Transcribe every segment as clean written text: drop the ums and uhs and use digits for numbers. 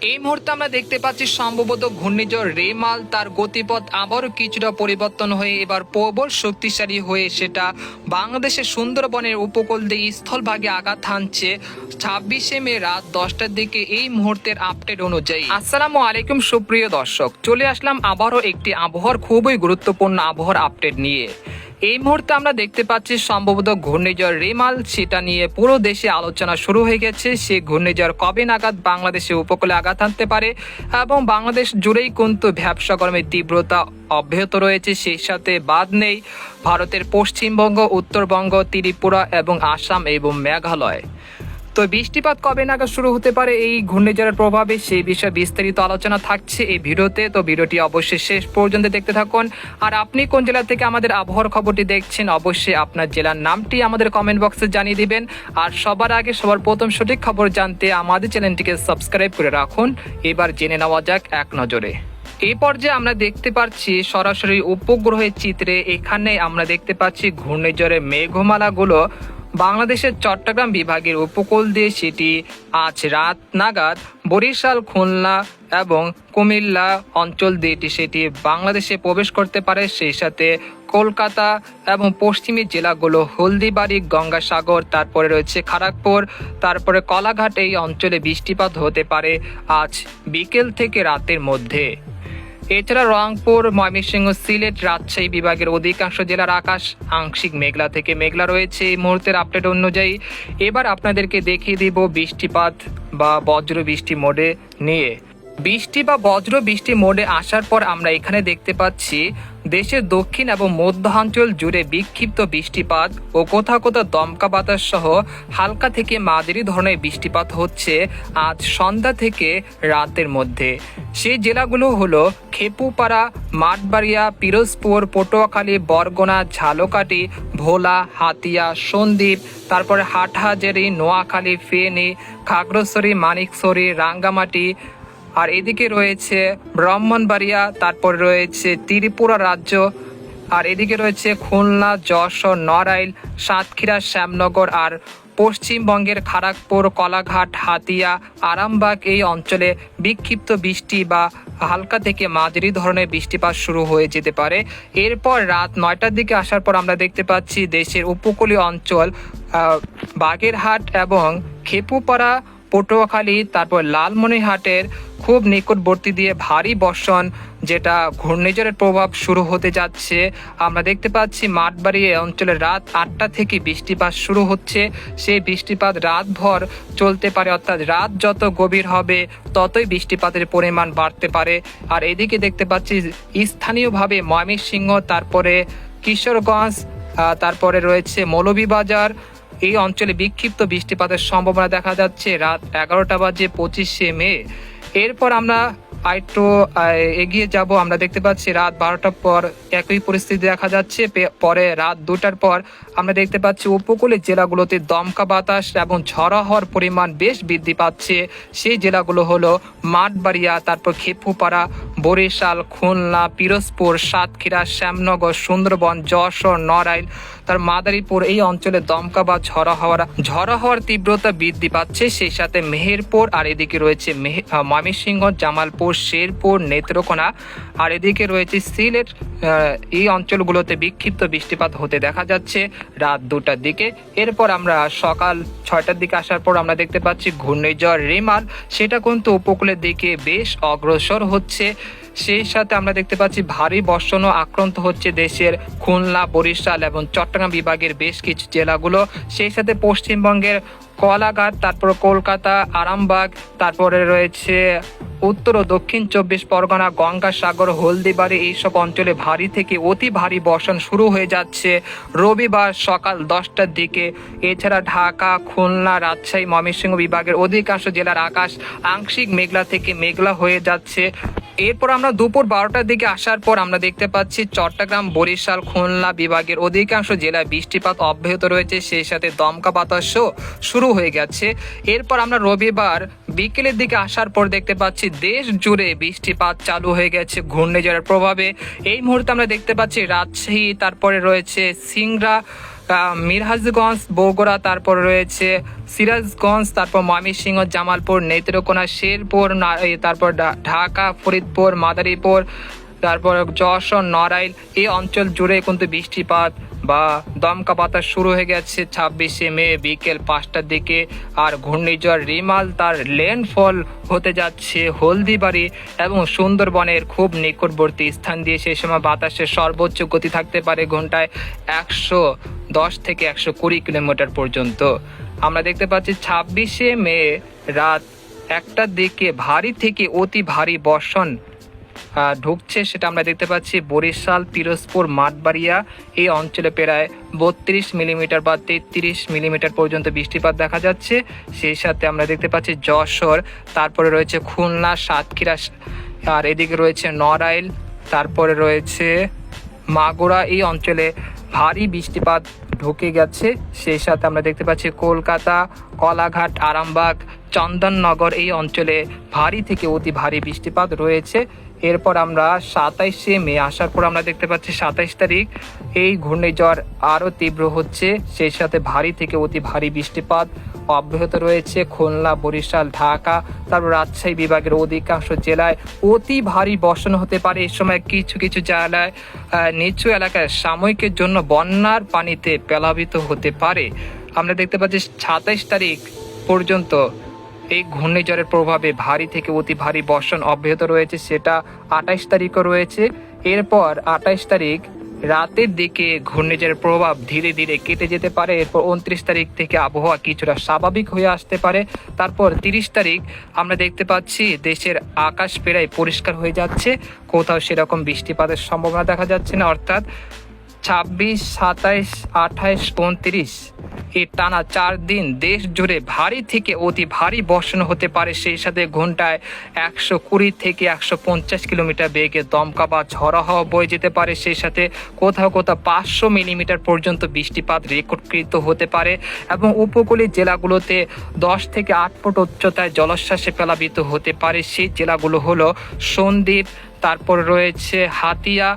এই মুহূর্তে আমরা দেখতে পাচ্ছি সম্ভবত ঘূর্ণিঝড় রেমাল তার গতিপথ আবারও কিছুটা পরিবর্তন হয়ে এবার প্রবল শক্তিশালী হয়ে সেটা বাংলাদেশের সুন্দরবনের উপকূল দিয়ে স্থলভাগে আঘাত হানছে 26শে মে রাত 10টার দিকে এই মুহূর্তের আপডেট অনুযায়ী। আসসালামু আলাইকুম সুপ্রিয় দর্শক, চলে আসলাম আবারও একটি আবহাওয়ার খুবই গুরুত্বপূর্ণ আবহাওয়ার আপডেট নিয়ে। এই মুহূর্তে আমরা দেখতে পাচ্ছি সম্ভবত ঘূর্ণিঝড় রেমাল, সেটা নিয়ে পুরো দেশে আলোচনা শুরু হয়ে গেছে। সেই ঘূর্ণিঝড় কবে নাগাদ বাংলাদেশের উপকূলে আঘাত হানতে পারে এবং বাংলাদেশ জুড়েই কিন্তু ভ্যাপসা গরমের তীব্রতা অব্যাহত রয়েছে। সেই সাথে বাদ নেই ভারতের পশ্চিমবঙ্গ, উত্তরবঙ্গ, ত্রিপুরা এবং আসাম এবং মেঘালয়। তো বৃষ্টিপাত কবে নাগাদ শুরু হতে পারে এই ঘূর্ণিঝড়ের প্রভাবে, সেই বিষয়ে বিস্তারিত আলোচনা থাকছে এই ভিডিওতে। তো ভিডিওটি অবশ্যই শেষ পর্যন্ত দেখতে থাকুন। আর আপনি কোন জেলা থেকে আমাদের আবহাওয়ার খবরটি দেখছেন, অবশ্যই আপনার জেলার নামটি আমাদের কমেন্ট বক্সে জানিয়ে দিবেন। আর সবার আগে সবার প্রথম সঠিক খবর জানতে আমাদের চ্যানেলটিকে সাবস্ক্রাইব করে রাখুন। এবার জেনে নেওয়া যাক এক নজরে। এই পর্যায়ে আমরা দেখতে পাচ্ছি সরাসরি উপগ্রহের চিত্রে, এখানে আমরা দেখতে পাচ্ছি ঘূর্ণিঝড়ের মেঘমালাগুলো বাংলাদেশের চট্টগ্রাম বিভাগের উপকূল দিয়ে সেটি আজ রাত নাগাদ বরিশাল, খুলনা এবং কুমিল্লা অঞ্চল দিয়ে সেটি বাংলাদেশে প্রবেশ করতে পারে। সেই সাথে কলকাতা এবং পশ্চিমী জেলাগুলো হলদিবাড়ি, গঙ্গাসাগর, তারপরে রয়েছে খড়গপুর, তারপরে কলাঘাট, এই অঞ্চলে বৃষ্টিপাত হতে পারে আজ বিকেল থেকে রাতের মধ্যে। এছাড়া রংপুর, ময়মনসিংহ, সিলেট, রাজশাহী বিভাগের অধিকাংশ জেলার আকাশ আংশিক মেঘলা থেকে মেঘলা রয়েছে এই মুহূর্তের আপডেট অনুযায়ী। এবার আপনাদেরকে দেখিয়ে দিব বৃষ্টিপাত বা বজ্র বৃষ্টি মোডে নিয়ে। বৃষ্টি বা বজ্র বৃষ্টি মোডে আসার পর আমরা এখানে দেখতে পাচ্ছি দেশের দক্ষিণ এবং মধ্যাঞ্চল জুড়ে বিক্ষিপ্ত বৃষ্টিপাত ও কোথাও কোথাও দমকা বাতাস সহ হালকা থেকে মাঝারি ধরনের বৃষ্টিপাত হচ্ছে আজ সন্ধ্যা থেকে রাতের মধ্যে। সেই জেলাগুলো হলো খেপুপাড়া, মাঠবাড়িয়া, পিরোজপুর, পটুয়াখালী, বরগুনা, ঝালকাঠি, ভোলা, হাতিয়া, সন্দ্বীপ, তারপরে হাটহাজারী, নোয়াখালী, ফেনী, খাগড়াছড়ি, মানিকছড়ি, রাঙ্গামাটি, আর এদিকে রয়েছে ব্রাহ্মণবাড়িয়া, তারপর রয়েছে ত্রিপুরা রাজ্য, আর এদিকে রয়েছে খুলনা, যশোর, নড়াইল, সাতক্ষীরা, শ্যামনগর, আর পশ্চিমবঙ্গের খড়গপুর, কলাঘাট, হাতিয়া, আরামবাগ, এই অঞ্চলে বিক্ষিপ্ত বৃষ্টি বা হালকা থেকে মাঝারি ধরনের বৃষ্টিপাত শুরু হয়ে যেতে পারে। এরপর রাত 9টার দিকে আসার পর আমরা দেখতে পাচ্ছি দেশের উপকূলীয় অঞ্চল বাগেরহাট এবং খেপুপাড়া, পটুয়াখালী, তারপর লালমনিরহাটের খুব নিকটবর্তী দিয়ে ভারী বর্ষণ, যেটা ঘূর্ণিঝড়ের প্রভাব শুরু হতে যাচ্ছে। আমরা দেখতে পাচ্ছি মাঠবাড়ি অঞ্চলে রাত 8টা থেকে বৃষ্টিপাত শুরু হচ্ছে। সেই বৃষ্টিপাত রাতভর চলতে পারে, অর্থাৎ রাত যত গভীর হবে ততই বৃষ্টিপাতের পরিমাণ বাড়তে পারে। আর এদিকে দেখতে পাচ্ছি স্থানীয়ভাবে ময়মনসিংহ, তারপরে কিশোরগঞ্জ, তারপরে রয়েছে মৌলভীবাজার, এই অঞ্চলে বিক্ষিপ্ত বৃষ্টিপাতের সম্ভাবনা দেখা যাচ্ছে রাত 11টা বাজে 25শে মে। এরপর আমরা আরেকটু এগিয়ে যাব, আমরা দেখতে পাচ্ছি রাত 12টার পর একই পরিস্থিতি দেখা যাচ্ছে। পরে রাত 2টার পর আমরা দেখতে পাচ্ছি উপকূলের জেলাগুলোতে দমকা বাতাস এবং ঝড়ো হওয়ার পরিমাণ বেশ বৃদ্ধি পাচ্ছে। সেই জেলাগুলো হলো মাঠবাড়িয়া, তারপর খেপুপাড়া, বরিশাল, খুলনা, পিরোজপুর, সাতক্ষীরা, শ্যামনগর, সুন্দরবন, যশোর, নড়াইল, তার মাদারীপুর, এই অঞ্চলে দমকা বা ঝড়ো হওয়ার তীব্রতা বৃদ্ধি পাচ্ছে। সেই সাথে মেহেরপুর, আর এদিকে রয়েছে ময়মনসিংহ, জামালপুর, শেরপুর, নেত্রকোনা, আর এদিকে রয়েছে সিলেট, এই অঞ্চলগুলোতে বিক্ষিপ্ত বৃষ্টিপাত হতে দেখা যাচ্ছে রাত 2টার দিকে। এরপর আমরা সকাল 6টার দিকে আসার পর আমরা দেখতে পাচ্ছি ঘূর্ণিঝড় রেমাল, সেটা কিন্তু উপকূলের দিকে বেশ অগ্রসর হচ্ছে। সেই সাথে আমরা দেখতে পাচ্ছি ভারী বর্ষণও আক্রান্ত হচ্ছে দেশের খুলনা, বরিশাল এবং চট্টগ্রাম বিভাগের বেশ কিছু জেলাগুলো। সেই সাথে পশ্চিমবঙ্গের কলাঘাট, তারপর কলকাতা, আরামবাগ, তারপরে রয়েছে উত্তর ও দক্ষিণ 24 পরগনা, গঙ্গাসাগর, হলদিবাড়ি, এইসব অঞ্চলে ভারী থেকে অতি ভারী বর্ষণ শুরু হয়ে যাচ্ছে রবিবার সকাল 10টার দিকে। এছাড়া ঢাকা, খুলনা, রাজশাহী, ময়মনসিংহ বিভাগের অধিকাংশ জেলার আকাশ আংশিক মেঘলা থেকে মেঘলা হয়ে যাচ্ছে। এরপর আমরা দুপুর 12টার দিকে আসার পর আমরা দেখতে পাচ্ছি চট্টগ্রাম, বরিশাল, খুলনা বিভাগের অধিকাংশ জেলায় বৃষ্টিপাত অব্যাহত রয়েছে। সেই সাথে দমকা বাতাসও শুরু হয়ে গেছে। এরপর আমরা রবিবার বিকেলের দিকে আসার পর দেখতে পাচ্ছি দেশ জুড়ে বৃষ্টিপাত চালু হয়ে গেছে ঘূর্ণিঝড়ের প্রভাবে। এই মুহূর্তে আমরা দেখতে পাচ্ছি রাজশাহী, তারপরে রয়েছে সিংড়া, মিরহাজগঞ্জ, বগুড়া, তারপর রয়েছে সিরাজগঞ্জ, তারপর ময়মনসিংহ, জামালপুর, নেত্রকোনা, শেরপুর, তারপর ঢাকা, ফরিদপুর, মাদারীপুর, তারপর যশোর, নড়াইল, এই অঞ্চল জুড়ে কিন্তু বৃষ্টিপাত বা দমকা বাতাস শুরু হয়ে গেছে 26শে মে বিকেল 5টার দিকে। আর ঘূর্ণিঝড় রিমাল তার ল্যান্ডফল হতে যাচ্ছে হলদিবাড়ি এবং সুন্দরবনের খুব নিকটবর্তী স্থান দিয়ে। সেই সময় বাতাসের সর্বোচ্চ গতি থাকতে পারে ঘন্টায় 110 থেকে 120 কিলোমিটার পর্যন্ত। আমরা দেখতে পাচ্ছি 26শে মে রাত 1টার দিকে ভারী থেকে অতি ভারী বর্ষণ ঢুকছে, সেটা আমরা দেখতে পাচ্ছি বরিশাল, পিরোজপুর, মাঠবাড়িয়া এই অঞ্চলে প্রায় 32 মিলিমিটার বা 33 মিলিমিটার পর্যন্ত বৃষ্টিপাত দেখা যাচ্ছে। সেই সাথে আমরা দেখতে পাচ্ছি যশোর, তারপরে রয়েছে খুলনা, সাতক্ষীরা, আর এদিকে রয়েছে নড়াইল, তারপরে রয়েছে মাগুরা, এই অঞ্চলে ভারী বৃষ্টিপাত ঢুকে গেছে। সেই সাথে আমরা দেখতে পাচ্ছি কলকাতা, কলাঘাট, আরামবাগ, চন্দননগর এই অঞ্চলে ভারী থেকে অতি ভারী বৃষ্টিপাত রয়েছে। এরপর আমরা 27শে মে আসার পর আমরা দেখতে পাচ্ছি 27 তারিখ এই ঘূর্ণিঝড় আরও তীব্র হচ্ছে। সেই সাথে ভারী থেকে অতি ভারী বৃষ্টিপাত অব্যাহত রয়েছে খুলনা, বরিশাল, ঢাকা, তারপর রাজশাহী বিভাগের অধিকাংশ জেলায় অতি ভারী বর্ষণ হতে পারে। এই সময় কিছু কিছু জেলায় নিচু এলাকায় সাময়িকের জন্য বন্যার পানিতে প্লাবিত হতে পারে। আমরা দেখতে পাচ্ছি 27 তারিখ পর্যন্ত এই ঘূর্ণিঝড়ের প্রভাবে ভারী থেকে অতি ভারী বর্ষণ অব্যাহত রয়েছে, সেটা 28 তারিখও রয়েছে। এরপর 28 তারিখ রাতের দিকে ঘূর্ণিঝড়ের প্রভাব ধীরে ধীরে কেটে যেতে পারে। এরপর 29 তারিখ থেকে আবহাওয়া কিছুটা স্বাভাবিক হয়ে আসতে পারে। তারপর 30 তারিখ আমরা দেখতে পাচ্ছি দেশের আকাশ প্রায় পরিষ্কার হয়ে যাচ্ছে, কোথাও সেরকম বৃষ্টিপাতের সম্ভাবনা দেখা যাচ্ছে না। অর্থাৎ 26, 27, 28, 29 এই টানা 4 দিন দেশ জুড়ে ভারী থেকে অতি ভারী বর্ষণ হতে পারে। সেই সাথে ঘন্টায় 120 থেকে 150 কিলোমিটার বেগে দমকা বা ঝড়ো হাওয়া বয়ে যেতে পারে। সেই সাথে কোথাও কোথাও 500 মিলিমিটার পর্যন্ত বৃষ্টিপাত রেকর্ডকৃত হতে পারে এবং উপকূলীয় জেলাগুলোতে 10 থেকে 8 ফুট উচ্চতায় জলোচ্ছ্বাসে প্লাবিত হতে পারে। সেই জেলাগুলো হলো সন্দ্বীপ, তারপর রয়েছে হাতিয়া,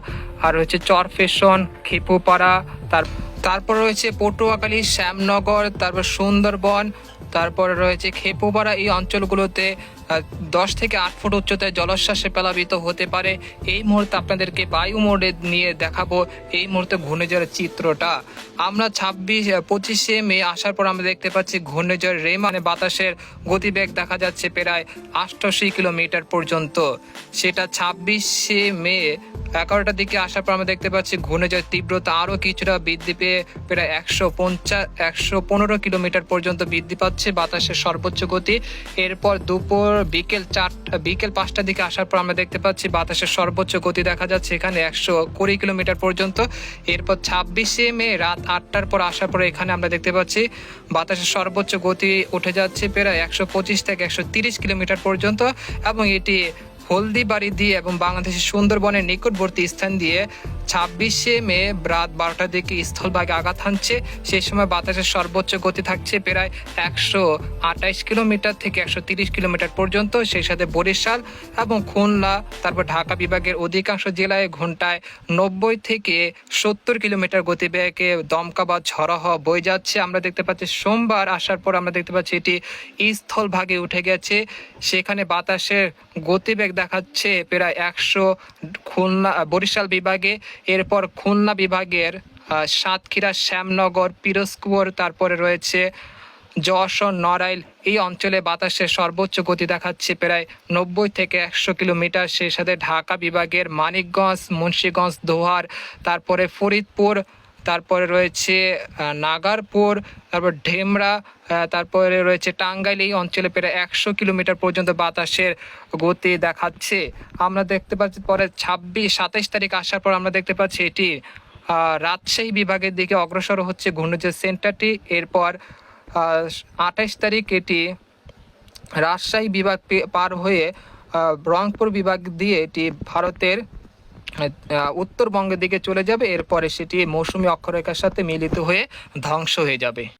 আর রয়েছে চরফেশন, খেপুপাড়া, তারপর রয়েছে পটুয়াখালী, শ্যামনগর, তারপর সুন্দরবন, তারপরে রয়েছে খেপুপাড়া। এই অঞ্চলগুলোতে 10 থেকে 8 ফুট উচ্চতায় জলোচ্ছ্বাসে প্লাবিত হতে পারে। এই মুহূর্তে আপনাদেরকে বায়ু মোডে নিয়ে দেখাবো এই মুহূর্তে ঘূর্ণিঝড়ের চিত্রটা। আমরা 25শে মে আসার পর আমরা দেখতে পাচ্ছি ঘূর্ণিঝড় রেমাল বাতাসের গতিবেগ দেখা যাচ্ছে প্রায় 88 কিলোমিটার পর্যন্ত। সেটা 26শে মে 11টার দিকে আসার পর আমরা দেখতে পাচ্ছি ঘূর্ণিঝড়ের তীব্রতা আরও কিছুটা বৃদ্ধি পেয়ে প্রায় 115 কিলোমিটার পর্যন্ত বৃদ্ধি পাচ্ছে বাতাসের সর্বোচ্চ গতি। এরপর বিকেল 5টার দিকে আসার পর আমরা দেখতে পাচ্ছি বাতাসের সর্বোচ্চ গতি দেখা যাচ্ছে এখানে 120 কিলোমিটার পর্যন্ত। এরপর 26শে মে রাত 8টার পর আসার পর এখানে আমরা দেখতে পাচ্ছি বাতাসের সর্বোচ্চ গতি উঠে যাচ্ছে প্রায় 125 থেকে 130 কিলোমিটার পর্যন্ত এবং এটি হলদিবাড়ি দিয়ে এবং বাংলাদেশের সুন্দরবনের নিকটবর্তী স্থান দিয়ে 26শে মে রাত 12টার দিকে স্থলভাগে আঘাত হানছে। সেই সময় বাতাসের সর্বোচ্চ গতি থাকছে প্রায় 128 কিলোমিটার থেকে 130 কিলোমিটার পর্যন্ত। সেই সাথে বরিশাল এবং খুলনা, তারপর ঢাকা বিভাগের অধিকাংশ জেলায় ঘন্টায় 90 থেকে 70 কিলোমিটার গতিবেগে দমকা বা ঝড়ো হাওয়া বয়ে যাচ্ছে। আমরা দেখতে পাচ্ছি সোমবার আসার পর আমরা দেখতে পাচ্ছি এটি স্থলভাগে উঠে গেছে, সেখানে বাতাসের গতিবেগ দেখাচ্ছে প্রায় 100 বরিশাল বিভাগে। এরপর খুলনা বিভাগের সাতক্ষীরা, শ্যামনগর, পিরোজপুর, তারপরে রয়েছে যশোর, নড়াইল এই অঞ্চলে বাতাসের সর্বোচ্চ গতি দেখাচ্ছে প্রায় 90 থেকে 100 কিলোমিটার। সেই সাথে ঢাকা বিভাগের মানিকগঞ্জ, মুন্সিগঞ্জ, দোহার, তারপরে ফরিদপুর, তারপরে রয়েছে নাগারপুর, তারপর ঢেমরা, তারপরে রয়েছে টাঙ্গাইল এই অঞ্চলে প্রায় 100 কিলোমিটার পর্যন্ত বাতাসের গতি দেখাচ্ছে। আমরা দেখতে পাচ্ছি পরে 27 তারিখ আসার পর আমরা দেখতে পাচ্ছি এটি রাজশাহী বিভাগের দিকে অগ্রসর হচ্ছে ঘূর্ণিঝড় সেন্টারটি। এরপর 28 তারিখ এটি রাজশাহী বিভাগ পার হয়ে রংপুর বিভাগ দিয়ে এটি ভারতের উত্তরবঙ্গের দিকে চলে যাবে। এরপরে সেটি মৌসুমী অক্ষরেখার সাথে মিলিত হয়ে ধ্বংস হয়ে যাবে।